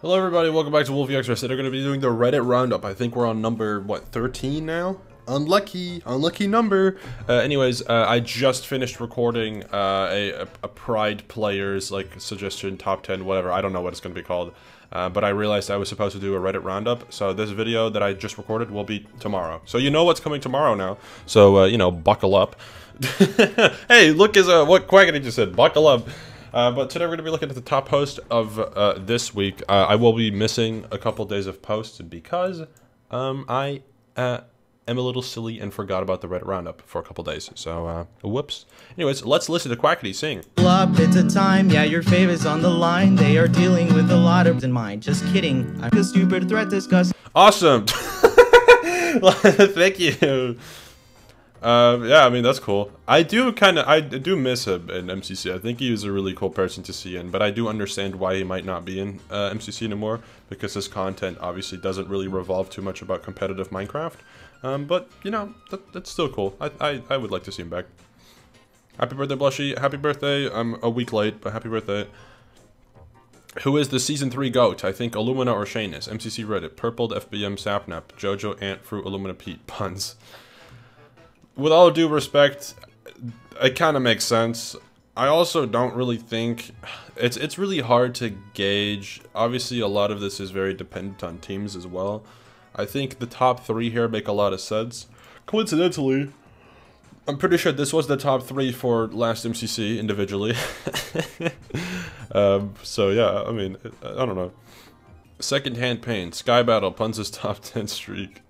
Hello everybody, welcome back to wolfeei. Today we're going to be doing the Reddit Roundup. I think we're on number, what, 13 now? Unlucky number. I just finished recording a Pride Players, like, suggestion, top 10, whatever. I don't know what it's going to be called. But I realized I was supposed to do a Reddit Roundup, so this video that I just recorded will be tomorrow. So you know what's coming tomorrow now. So, you know, buckle up. Hey, look, what Quackity just said, buckle up. But today we're going to be looking at the top post of this week. I will be missing a couple days of posts because I am a little silly and forgot about the Reddit Roundup for a couple days. So, whoops. Anyways, let's listen to Quackity sing. Up, it's a time, yeah, your favorite's on the line. They are dealing with a lot of in mind. Just kidding. I'm a stupid threat discuss. Awesome. Thank you. Yeah, I mean, that's cool. I do miss him in MCC. I think he was a really cool person to see in, but I do understand why he might not be in MCC anymore, because his content obviously doesn't really revolve too much about competitive Minecraft. But, you know, that's still cool. I would like to see him back. Happy birthday, Blushy. Happy birthday. I'm a week late, but happy birthday. Who is the Season 3 GOAT? I think Illumina or Shane is. MCC Reddit. Purpled, FBM, Sapnap, Jojo, Ant, Fruit, Illumina, Pete. Puns. With all due respect, it kind of makes sense. I also don't really think... It's really hard to gauge. Obviously, a lot of this is very dependent on teams as well. I think the top 3 here make a lot of sense. Coincidentally, I'm pretty sure this was the top 3 for last MCC individually. So yeah, I mean, I don't know. Secondhand Pain, Sky Battle, Punz's top 10 streak.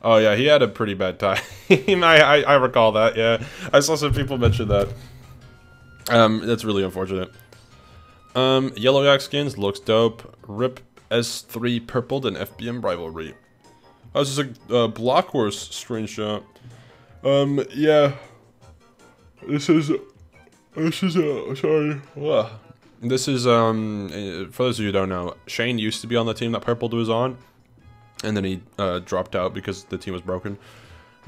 Oh yeah, he had a pretty bad time. I recall that, yeah. I saw some people mention that. That's really unfortunate. Yellow Yak Skins looks dope. Rip S3 Purpled and FBM Rivalry. Oh, this is a Block Wars screenshot. Yeah. This is sorry. Ugh. This is, for those of you who don't know, Shane used to be on the team that Purpled was on. And then he dropped out because the team was broken.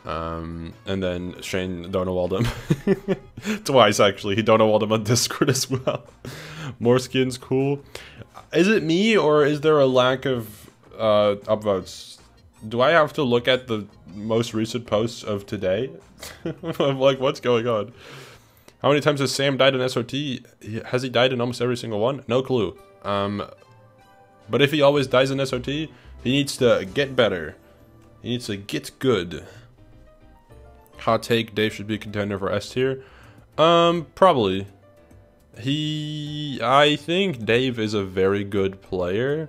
And then Shane Donawalled him. Twice, actually. He Donawalled him on Discord as well. More skins, cool. Is it me, or is there a lack of upvotes? Do I have to look at the most recent posts of today? I'm like, what's going on? How many times has Sam died in SOT? Has he died in almost every single one? No clue. But if he always dies in SOT... he needs to get better. He needs to get good. Hot take, Dave should be a contender for S tier. Probably. I think Dave is a very good player.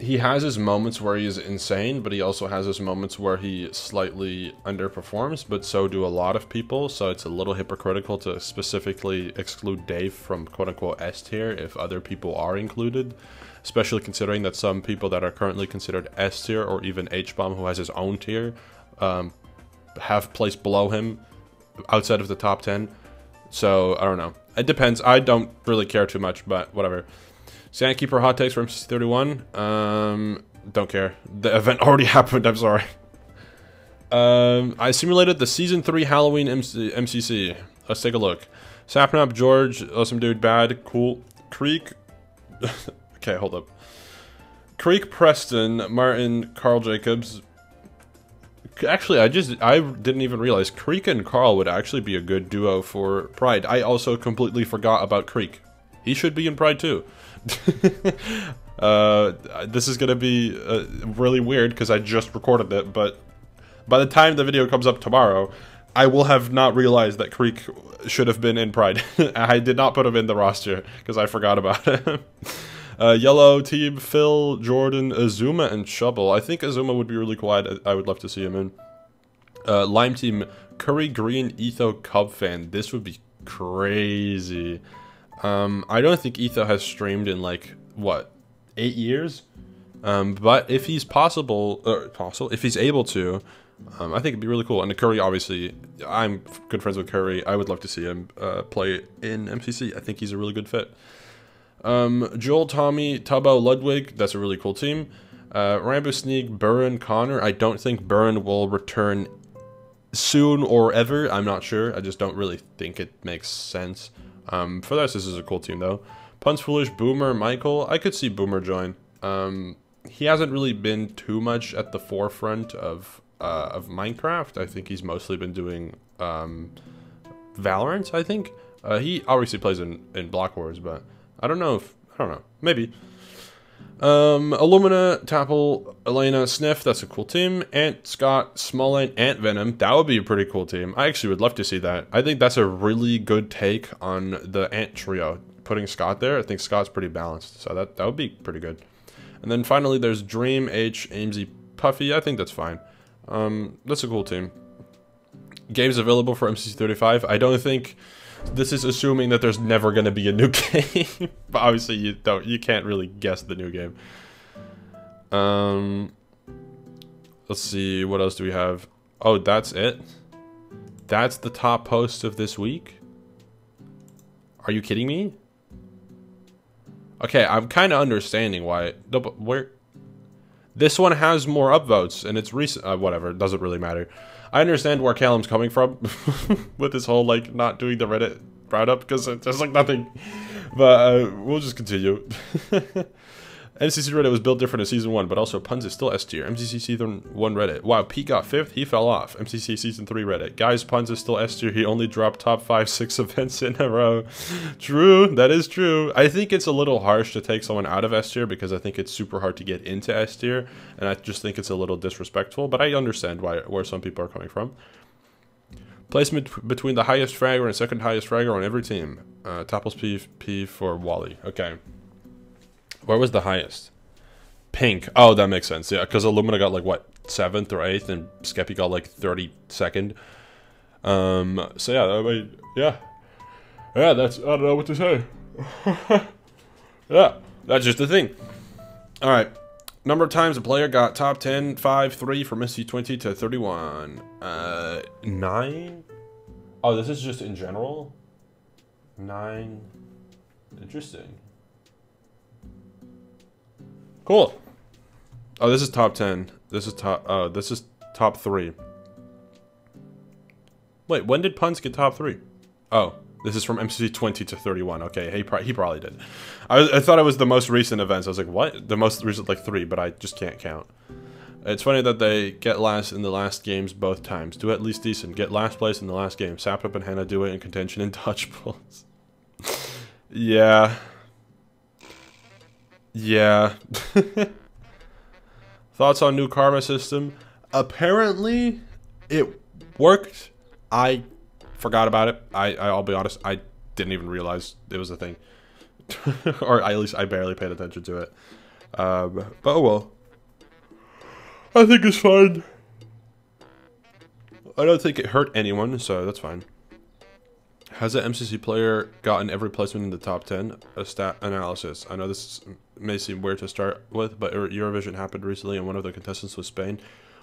He has his moments where he is insane, but he also has his moments where he slightly underperforms, but so do a lot of people, so it's a little hypocritical to specifically exclude Dave from quote-unquote S tier if other people are included, especially considering that some people that are currently considered S tier, or even H-Bomb, who has his own tier, have placed below him outside of the top 10, so I don't know. It depends. I don't really care too much, but whatever. Sandkeeper hot takes for MCC31. Don't care. The event already happened, I'm sorry. I simulated the Season 3 Halloween MCC. Let's take a look. Sapnap, George, awesome dude, bad, cool. Creek. Okay, hold up. Creek, Preston, Martin, Carl Jacobs. Actually, I didn't even realize Creek and Carl would actually be a good duo for Pride. I also completely forgot about Creek. He should be in Pride too. This is gonna be really weird because I just recorded it, but by the time the video comes up tomorrow, I will have not realized that Creek should have been in Pride. I did not put him in the roster because I forgot about him. Yellow team, Phil, Jordan, Azuma, and Shovel. I think Azuma would be really cool. I would love to see him in. Lime team, Curry, Green, Etho, Cub fan. This would be crazy. I don't think Etho has streamed in like, what, 8 years? But if he's if he's able to, I think it'd be really cool. And the Curry, obviously, I'm good friends with Curry. I would love to see him play in MCC. I think he's a really good fit. Joel, Tommy, Tubbo, Ludwig, that's a really cool team. Rambo, Sneak, Burren, Connor. I don't think Burren will return soon or ever. I'm not sure. I just don't really think it makes sense. For this is a cool team though. Pun's Foolish, Boomer, Michael. I could see Boomer join. He hasn't really been too much at the forefront of Minecraft. I think he's mostly been doing Valorant, I think. He obviously plays in Block Wars, but I don't know, maybe. Illumina, Tapple, Elena, Sniff, that's a cool team. Ant, Scott, Smalling, Ant Venom, that would be a pretty cool team. I actually would love to see that. I think that's a really good take on the Ant trio. Putting Scott there, I think Scott's pretty balanced, so that would be pretty good. And then finally there's Dream, H, Amesy, Puffy, I think that's fine. That's a cool team. Games available for MCC 35. I don't think this is assuming that there's never going to be a new game. But obviously you can't really guess the new game. Let's see, what else do we have? Oh, that's it? That's the top post of this week? Are you kidding me? Okay, I'm kind of understanding why. No, but where? This one has more upvotes, and it's recent. Whatever, it doesn't really matter. I understand where Callum's coming from with this whole, like, not doing the Reddit Roundup, because there's, like, nothing. But we'll just continue. MCC Reddit was built different in Season 1, but also Puns is still S tier. MCC Season 1 Reddit. Wow, Pete got 5th, he fell off. MCC Season 3 Reddit. Guys, Puns is still S tier, he only dropped top 5, 6 events in a row. True, that is true. I think it's a little harsh to take someone out of S tier, because I think it's super hard to get into S tier, and I just think it's a little disrespectful, but I understand where some people are coming from. Placement between the highest fragger and second highest fragger on every team. Tapples P for Wally. Okay. Where was the highest? Pink. Oh, that makes sense. Yeah, because Illumina got like what, 7th or 8th, and Skeppy got like 32nd. So yeah, I mean, yeah, that's, I don't know what to say. Yeah, that's just the thing. All right, number of times a player got top 10, 5, 3 from SC20 to 31. 9. Oh, this is just in general. 9. Interesting. Cool. Oh, this is top 10. This is top. This is top 3. Wait, when did Puns get top 3? Oh, this is from MCC 20 to 31. Okay, he probably did. I thought it was the most recent events. I was like, what? The most recent, like 3, but I just can't count. It's funny that they get last in the last games both times. Do at least decent. Get last place in the last game. Saptop and Hannah do it in contention and dodgeballs. Yeah. Yeah. Thoughts on new karma system? Apparently, it worked. I forgot about it. I'll be honest. I didn't even realize it was a thing. Or at least I barely paid attention to it. But oh well. I think it's fine. I don't think it hurt anyone, so that's fine. Has an MCC player gotten every placement in the top 10? A stat analysis. I know this may seem weird to start with, but Eurovision happened recently and one of the contestants was Spain,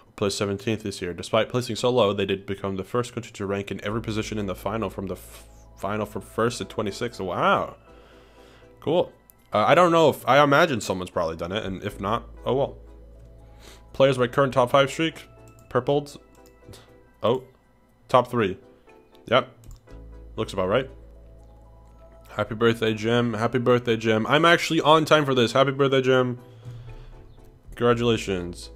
who placed 17th this year. Despite placing so low, they did become the first country to rank in every position in the final from the final from 1st to 26th. Wow. Cool. I don't know if... I imagine someone's probably done it, and if not, oh well. Players by current top 5 streak. Purpled. Oh. Top 3. Yep. Looks about right. Happy birthday, Gem. Happy birthday, Gem. I'm actually on time for this. Happy birthday, Gem. Congratulations.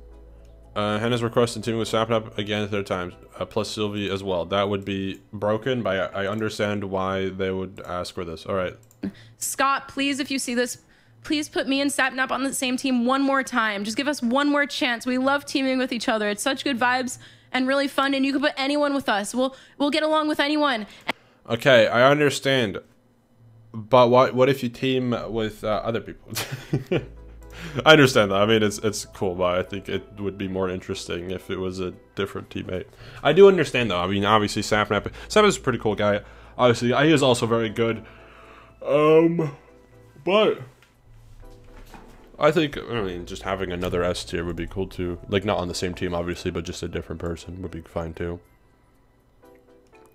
Hannah's requesting teaming with Sapnap again 3rd time. Plus Sylvie as well. That would be broken, but I understand why they would ask for this. All right. Scott, please, if you see this, please put me and Sapnap on the same team one more time. Just give us one more chance. We love teaming with each other. It's such good vibes and really fun, and you can put anyone with us. We'll get along with anyone. Okay, I understand, but what if you team with other people? I understand that. I mean, it's cool, but I think it would be more interesting if it was a different teammate. I do understand, though. I mean, obviously, Sapnap is a pretty cool guy. Obviously, he is also very good. But I think, I mean, just having another S tier would be cool, too. Like, not on the same team, obviously, but just a different person would be fine, too.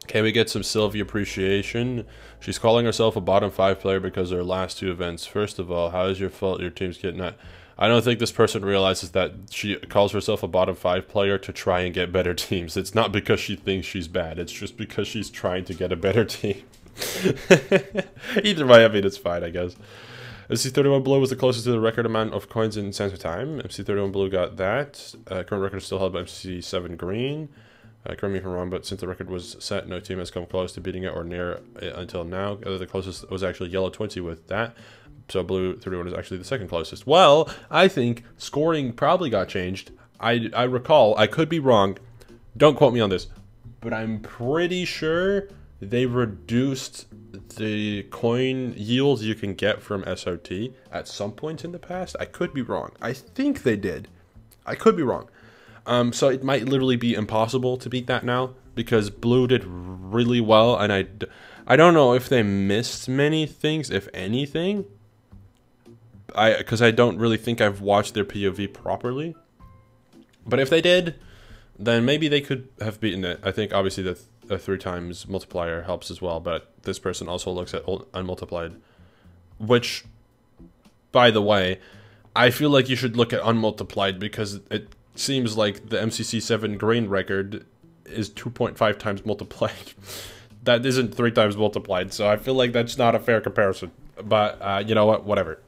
Okay, we get some Sylvie appreciation. She's calling herself a bottom 5 player because of her last 2 events. First of all, how is your fault your team's getting that? I don't think this person realizes that she calls herself a bottom 5 player to try and get better teams. It's not because she thinks she's bad. It's just because she's trying to get a better team. Either way, I mean, it's fine, I guess. MC31 Blue was the closest to the record amount of coins in Sands of Time. MC31 Blue got that. Current record is still held by MC7 Green. Correct me if I'm wrong, but since the record was set, no team has come close to beating it or near it until now. The closest was actually Yellow 20 with that. So Blue 31 is actually the second closest. Well, I think scoring probably got changed. I recall, I could be wrong, don't quote me on this, but I'm pretty sure they reduced the coin yields you can get from SOT at some point in the past. I could be wrong. I think they did. I could be wrong. So it might literally be impossible to beat that now because Blue did really well, and I don't know if they missed many things, if anything. Because I don't really think I've watched their POV properly. But if they did, then maybe they could have beaten it. I think obviously the 3 times multiplier helps as well, but this person also looks at unmultiplied. Which, by the way, I feel like you should look at unmultiplied because it seems like the MCC7 Green record is 2.5 times multiplied. That isn't 3 times multiplied, so I feel like that's not a fair comparison. But, you know what, whatever.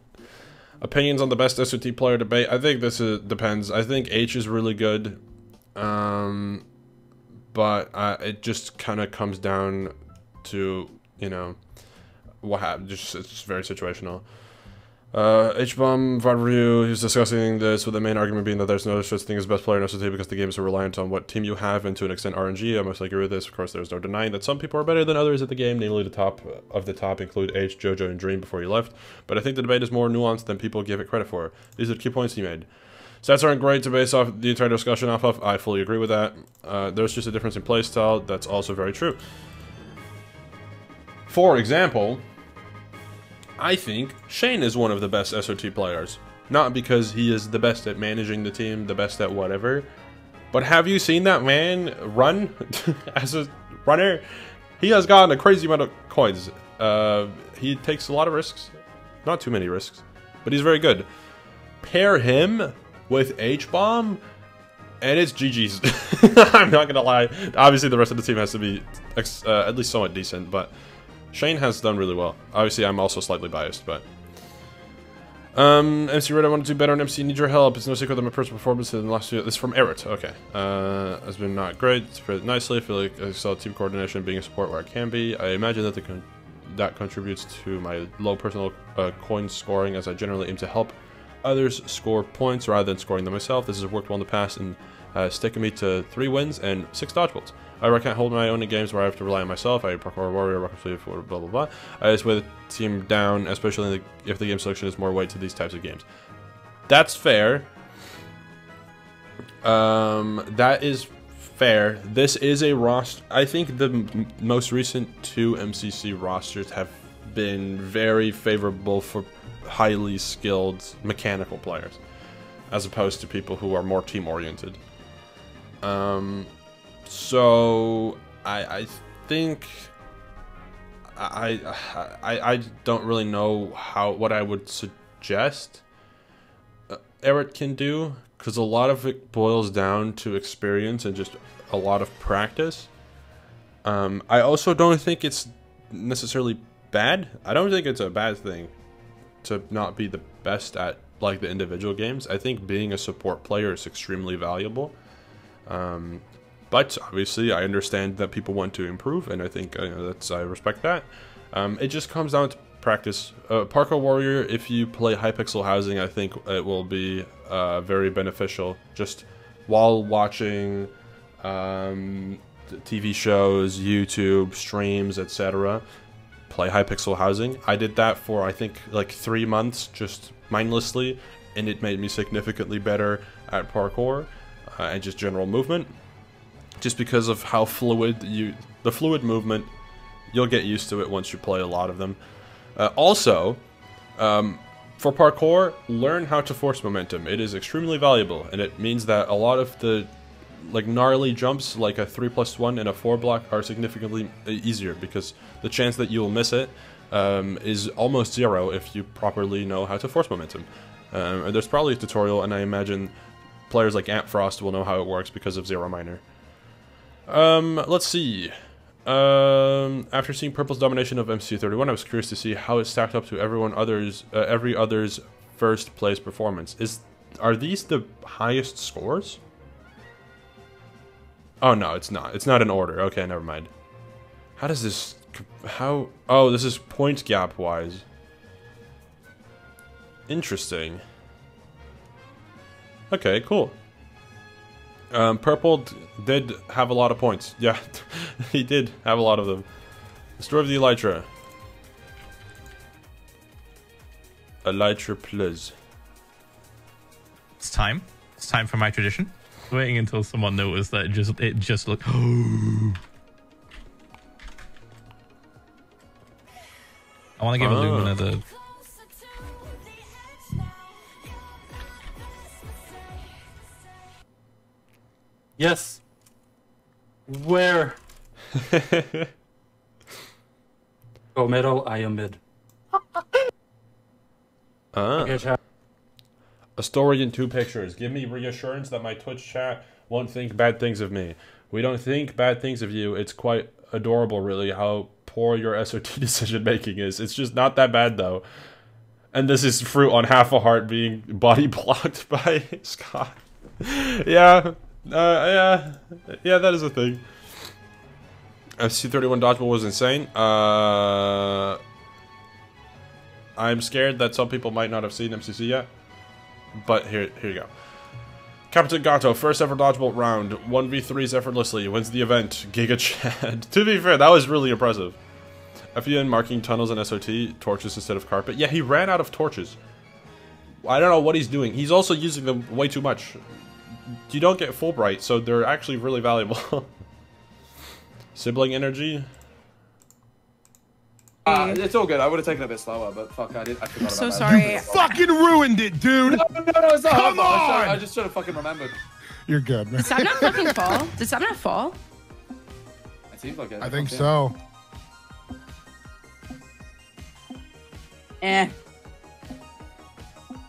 Opinions on the best SOT player debate. I think this depends. I think H is really good. But it just kind of comes down to, you know, what happened. It's very situational. H-Bomb VOD review, he was discussing this with the main argument being that there's no such thing as best player in SOT because the games are reliant on what team you have and to an extent RNG. I mostly agree with this. Of course, there's no denying that some people are better than others at the game, namely the top of the top include H, JoJo, and Dream before he left. But I think the debate is more nuanced than people give it credit for. These are the key points he made. Stats aren't great to base off the entire discussion off of. I fully agree with that. There's just a difference in playstyle. That's also very true. For example, I think Shane is one of the best SOT players. Not because he is the best at managing the team, the best at whatever. But have you seen that man run as a runner? He has gotten a crazy amount of coins. He takes a lot of risks. Not too many risks. But he's very good. Pair him with H-Bomb, and it's GG's. I'm not gonna lie. Obviously, the rest of the team has to be at least somewhat decent, but Shane has done really well. Obviously, I'm also slightly biased, but MC Reddit, I want to do better on MC. Need your help. It's no secret that my personal performance in the last year. This is from Erit. Okay, has been not great. It's put it nicely. I feel like I saw team coordination being a support where I can be. I imagine that that contributes to my low personal coin scoring, as I generally aim to help others score points rather than scoring them myself. This has worked well in the past and sticking me to 3 wins and 6 dodgeballs. I can't hold my own in games where I have to rely on myself. I parkour warrior, rocket sleeve, blah blah blah. I just weigh the team down, especially if the game selection is more weight to these types of games. That's fair. That is fair. This is a roster. I think the most recent 2 MCC rosters have been very favorable for highly skilled mechanical players, as opposed to people who are more team oriented. So I think I don't really know what I would suggest Erit can do, because a lot of it boils down to experience and just a lot of practice. I also don't think it's necessarily bad. I don't think it's a bad thing to not be the best at like the individual games. I think being a support player is extremely valuable. But obviously I understand that people want to improve, and I think I respect that. It just comes down to practice. Parkour Warrior, if you play Hypixel Housing, I think it will be very beneficial. Just while watching TV shows, YouTube, streams, etc. Play Hypixel Housing. I did that for I think like 3 months just mindlessly, and it made me significantly better at parkour and just general movement. Just because of how fluid the fluid movement, you'll get used to it once you play a lot of them. Also, for parkour, learn how to force momentum. It is extremely valuable, and it means that a lot of the like gnarly jumps, like a 3+1 and a 4 block, are significantly easier because the chance that you'll miss it is almost 0 if you properly know how to force momentum. And there's probably a tutorial, and I imagine players like Ant Frost will know how it works because of Zero Miner. Let's see. After seeing Purple's domination of MCC 31, I was curious to see how it stacked up to every other's first place performance. Are these the highest scores? Oh no, it's not. It's not in order. Okay, never mind. How does this... Oh, this is point gap wise. Interesting. Okay, cool. Purple did have a lot of points. Yeah, he did have a lot of them. The story of the Elytra. Elytra Plus. It's time. It's time for my tradition. Waiting until someone noticed that it just looked. I want to give Illumina the. Yes. Where? Go middle, I am mid. Okay, chat. A story in 2 pictures. Give me reassurance that my Twitch chat won't think bad things of me. We don't think bad things of you. It's quite adorable, really, how poor your SOT decision making is. It's just not that bad, though. And this is fruit on half a heart being body blocked by Scott. Yeah. Yeah, that is a thing. FC 31 dodgeball was insane. I'm scared that some people might not have seen MCC yet, but here you go. Captain Gato, first ever dodgeball round, 1v3s effortlessly, wins the event. Giga Chad. To be fair, that was really impressive. FEN marking tunnels and SOT, torches instead of carpet. Yeah, he ran out of torches. I don't know what he's doing. He's also using them way too much. You don't get Fulbright, so they're actually really valuable. Sibling energy. It's all good. I would have taken it a bit slower, but fuck, I forgot about that. So sorry. You fucking ruined it, dude! No, it's not. Come on! I just should have fucking remembered. You're good, man. Did Sam not fucking fall? Did Sam not fall? It seems like it. I think so.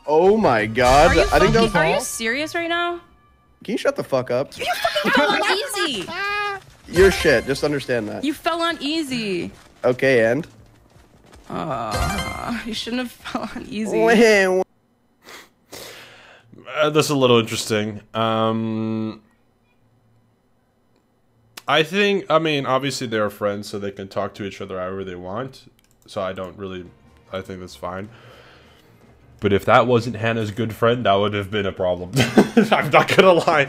Oh my god. Are you, I think that was are you serious right now? Can you shut the fuck up? You fucking fell on easy. You're shit. Just understand that. You fell on easy. Okay, and? You shouldn't have fell on easy. This is a little interesting. I mean, obviously they're friends, so they can talk to each other however they want. So I think that's fine. But if that wasn't Hannah's good friend, that would have been a problem. I'm not gonna lie.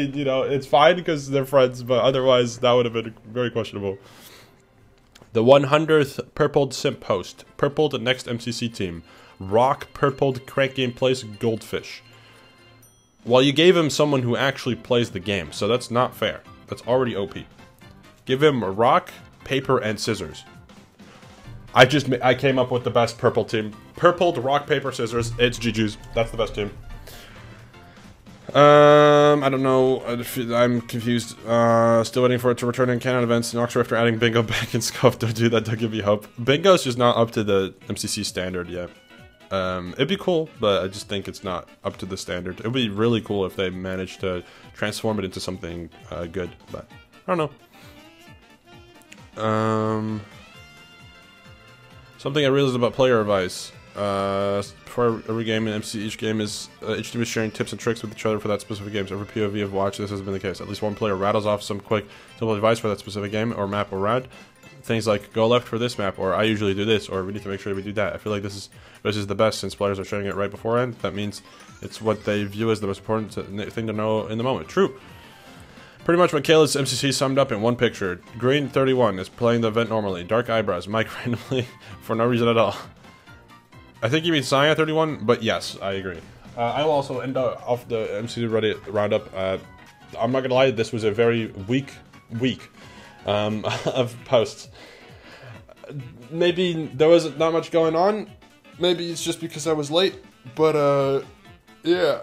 You know, it's fine because they're friends, but otherwise that would have been very questionable. The 100th purpled simp post. Purpled next MCC team. Rock purpled crank game plays goldfish. Well, you gave him someone who actually plays the game, so that's not fair. That's already OP. Give him rock, paper, and scissors. I came up with the best purple team. Purpled, rock, paper, scissors. It's GG's. That's the best team. I don't know. I'm confused. Still waiting for it to return in Canada events in Oxford after adding bingo back in scope. Don't do that. Don't give me hope. Bingo's just not up to the MCC standard yet. It'd be cool, but I just think it's not up to the standard. It would be really cool if they managed to transform it into something good, but I don't know. Something I realized about player advice. For every game in MCC, each team is sharing tips and tricks with each other for that specific game. So every POV I've watched, this has been the case. At least one player rattles off some quick, simple advice for that specific game or map or round. Things like go left for this map, or I usually do this, or we need to make sure we do that. I feel like this is the best since players are sharing it right beforehand. That means it's what they view as the most important thing to know in the moment. True. Pretty much Michaela's MCC summed up in one picture. Green 31 is playing the event normally. Dark eyebrows. Mike randomly for no reason at all. I think you mean Saya 31, but yes, I agree. I will also end off the MCC Reddit Roundup. I'm not gonna lie, this was a very weak week of posts. Maybe there was not much going on. Maybe it's just because I was late, but yeah.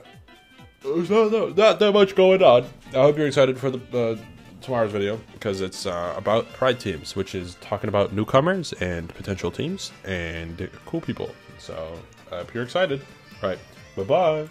There's not that much going on. I hope you're excited for the tomorrow's video, because it's about Pride teams, which is talking about newcomers and potential teams and cool people. So, I hope you're excited. All right, bye-bye.